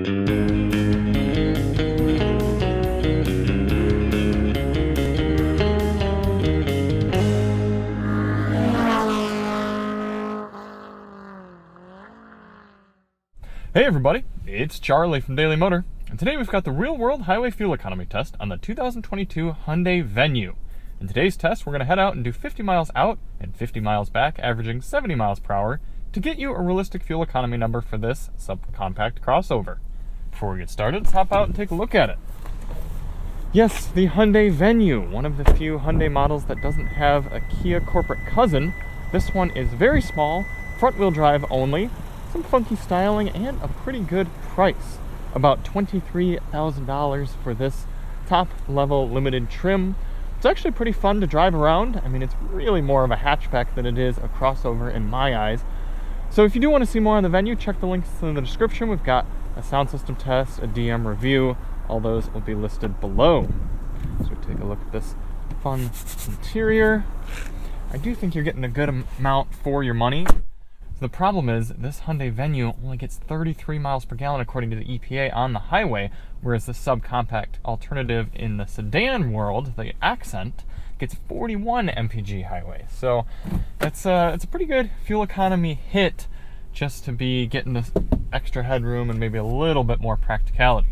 Hey everybody, it's Charlie from Daily Motor, and today we've got the real-world highway fuel economy test on the 2022 Hyundai Venue. In today's test, we're going to head out and do 50 miles out and 50 miles back, averaging 70 miles per hour, to get you a realistic fuel economy number for this subcompact crossover. Before we get started, let's hop out and take a look at it. Yes, the Hyundai Venue, one of the few Hyundai models that doesn't have a Kia corporate cousin. This one is very small, front-wheel drive only, some funky styling, and a pretty good price. About $23,000 for this top-level limited trim. It's actually pretty fun to drive around. I mean, it's really more of a hatchback than it is a crossover in my eyes. So if you do want to see more on the Venue, check the links in the description. We've got a sound system test, a DM review. All those will be listed below. So take a look at this fun interior. I do think you're getting a good amount for your money. The problem is this Hyundai Venue only gets 33 miles per gallon according to the EPA on the highway, whereas the subcompact alternative in the sedan world, the Accent, gets 41 MPG highway. So it's a pretty good fuel economy hit just to be getting this extra headroom and maybe a little bit more practicality.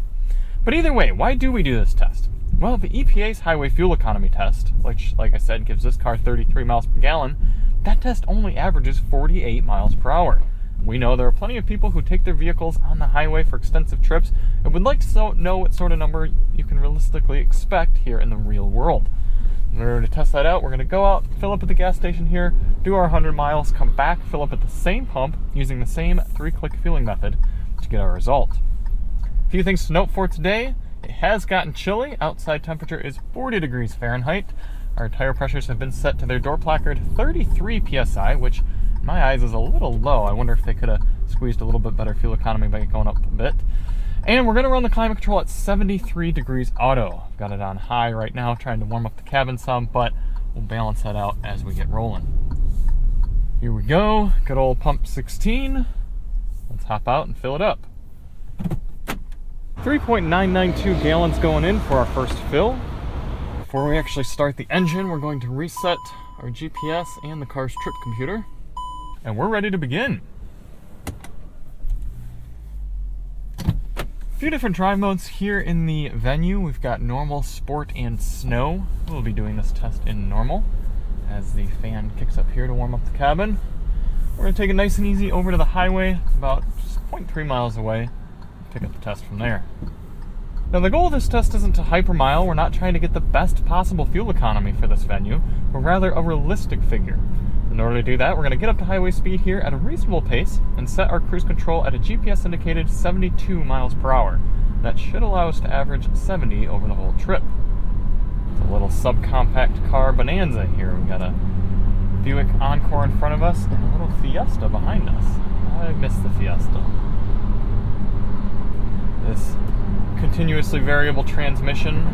But either way, why do we do this test? Well, the EPA's highway fuel economy test, which, like I said, gives this car 33 miles per gallon, that test only averages 48 miles per hour. We know there are plenty of people who take their vehicles on the highway for extensive trips and would like to know what sort of number you can realistically expect here in the real world. In order to test that out, we're going to go out, fill up at the gas station here, do our 100 miles, come back, fill up at the same pump using the same 3-click fueling method to get our result. A few things to note for today. It has gotten chilly. Outside temperature is 40 degrees Fahrenheit. Our tire pressures have been set to their door placard 33 psi, which in my eyes is a little low. I wonder if they could have squeezed a little bit better fuel economy by going up a bit. And we're going to run the climate control at 73 degrees auto. I've got it on high right now, trying to warm up the cabin some, but we'll balance that out as we get rolling. Here we go, good old pump 16. Let's hop out and fill it up. 3.992 gallons going in for our first fill. Before we actually start the engine, we're going to reset our GPS and the car's trip computer, and we're ready to begin. A few different drive modes here in the Venue. We've got normal, sport, and snow. We'll be doing this test in normal as the fan kicks up here to warm up the cabin. We're going to take it nice and easy over to the highway, about just 0.3 miles away, pick up the test from there. Now the goal of this test isn't to hypermile. We're not trying to get the best possible fuel economy for this Venue, but rather a realistic figure. In order to do that, we're going to get up to highway speed here at a reasonable pace and set our cruise control at a GPS indicated 72 miles per hour. That should allow us to average 70 over the whole trip. It's a little subcompact car bonanza here. We've got a Buick Encore in front of us and a little Fiesta behind us. I miss the Fiesta. This continuously variable transmission,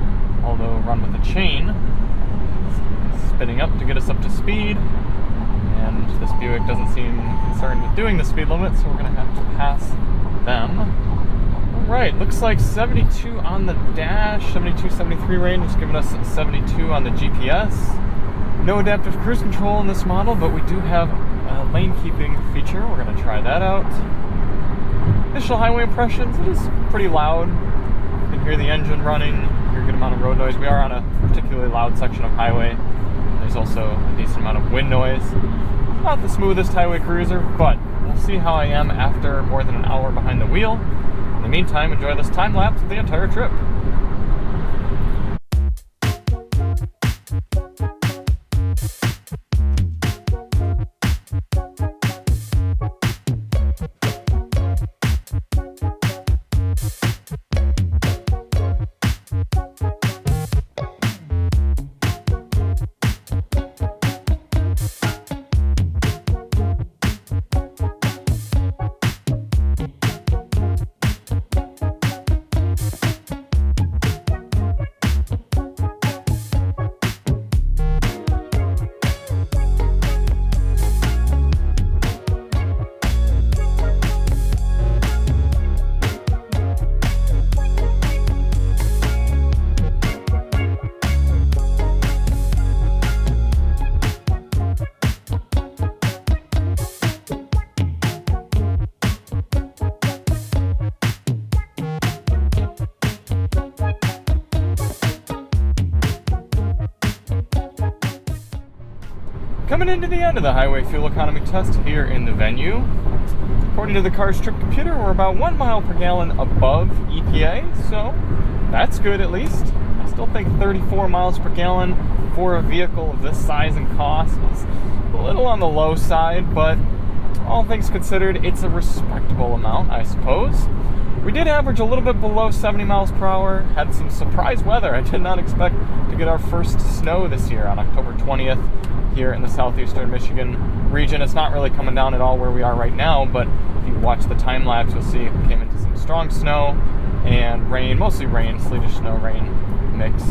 although run with a chain, is spinning up to get us up to speed, and this Buick doesn't seem concerned with doing the speed limit, so we're going to have to pass them. Alright, looks like 72 on the dash, 72, 73 range is giving us 72 on the GPS. No adaptive cruise control in this model, but we do have a lane keeping feature. We're going to try that out. Initial highway impressions, it is pretty loud. You can hear the engine running, hear a good amount of road noise. We are on a particularly loud section of highway. There's also a decent amount of wind noise. Not the smoothest highway cruiser, but we'll see how I am after more than an hour behind the wheel. In the meantime, enjoy this time lapse of the entire trip. Coming into the end of the highway fuel economy test here in the Venue. According to the car's trip computer, we're about 1 mile per gallon above EPA, so that's good at least. I still think 34 miles per gallon for a vehicle of this size and cost is a little on the low side, but all things considered, it's a respectable amount, I suppose. We did average a little bit below 70 miles per hour, had some surprise weather. I did not expect to get our first snow this year on October 20th here in the southeastern Michigan region. It's not really coming down at all where we are right now, but if you watch the time lapse, you'll see it came into some strong snow and rain, mostly rain, sleetish snow rain mix.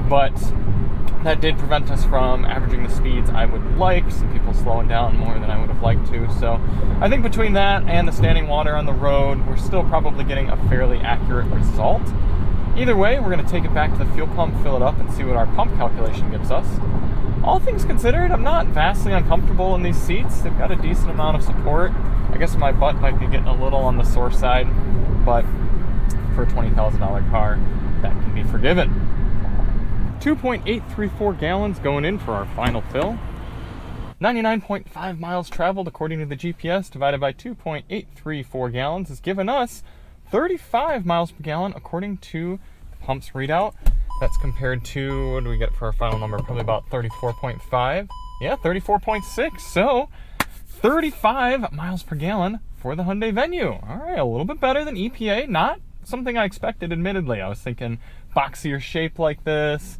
But that did prevent us from averaging the speeds I would like. Some people slowing down more than I would have liked to. So I think between that and the standing water on the road, we're still probably getting a fairly accurate result. Either way, we're going to take it back to the fuel pump, fill it up, and see what our pump calculation gives us. All things considered, I'm not vastly uncomfortable in these seats. They've got a decent amount of support. I guess my butt might be getting a little on the sore side, but for a $20,000 car, that can be forgiven. 2.834 gallons going in for our final fill. 99.5 miles traveled according to the GPS divided by 2.834 gallons has given us 35 miles per gallon according to the pump's readout. That's compared to, what do we get for our final number? Probably about 34.5. Yeah, 34.6. So 35 miles per gallon for the Hyundai Venue. All right, a little bit better than EPA. Not something I expected, admittedly. I was thinking boxier shape like this,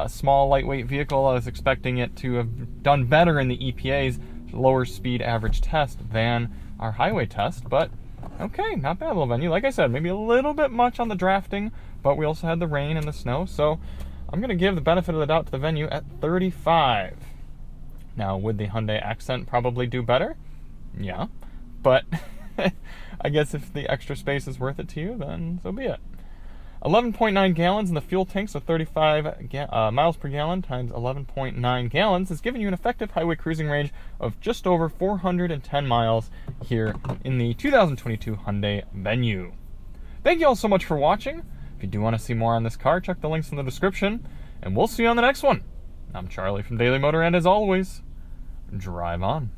small, lightweight vehicle. I was expecting it to have done better in the EPA's lower speed average test than our highway test, but okay, not bad little Venue. Like I said, maybe a little bit much on the drafting, but we also had the rain and the snow, so I'm going to give the benefit of the doubt to the Venue at 35. Now, would the Hyundai Accent probably do better? Yeah, but I guess if the extra space is worth it to you, then so be it. 11.9 gallons in the fuel tank, so 35 miles per gallon times 11.9 gallons has given you an effective highway cruising range of just over 410 miles here in the 2022 Hyundai Venue. Thank you all so much for watching. If you do want to see more on this car, check the links in the description, and we'll see you on the next one. I'm Charlie from Daily Motor, and as always, drive on.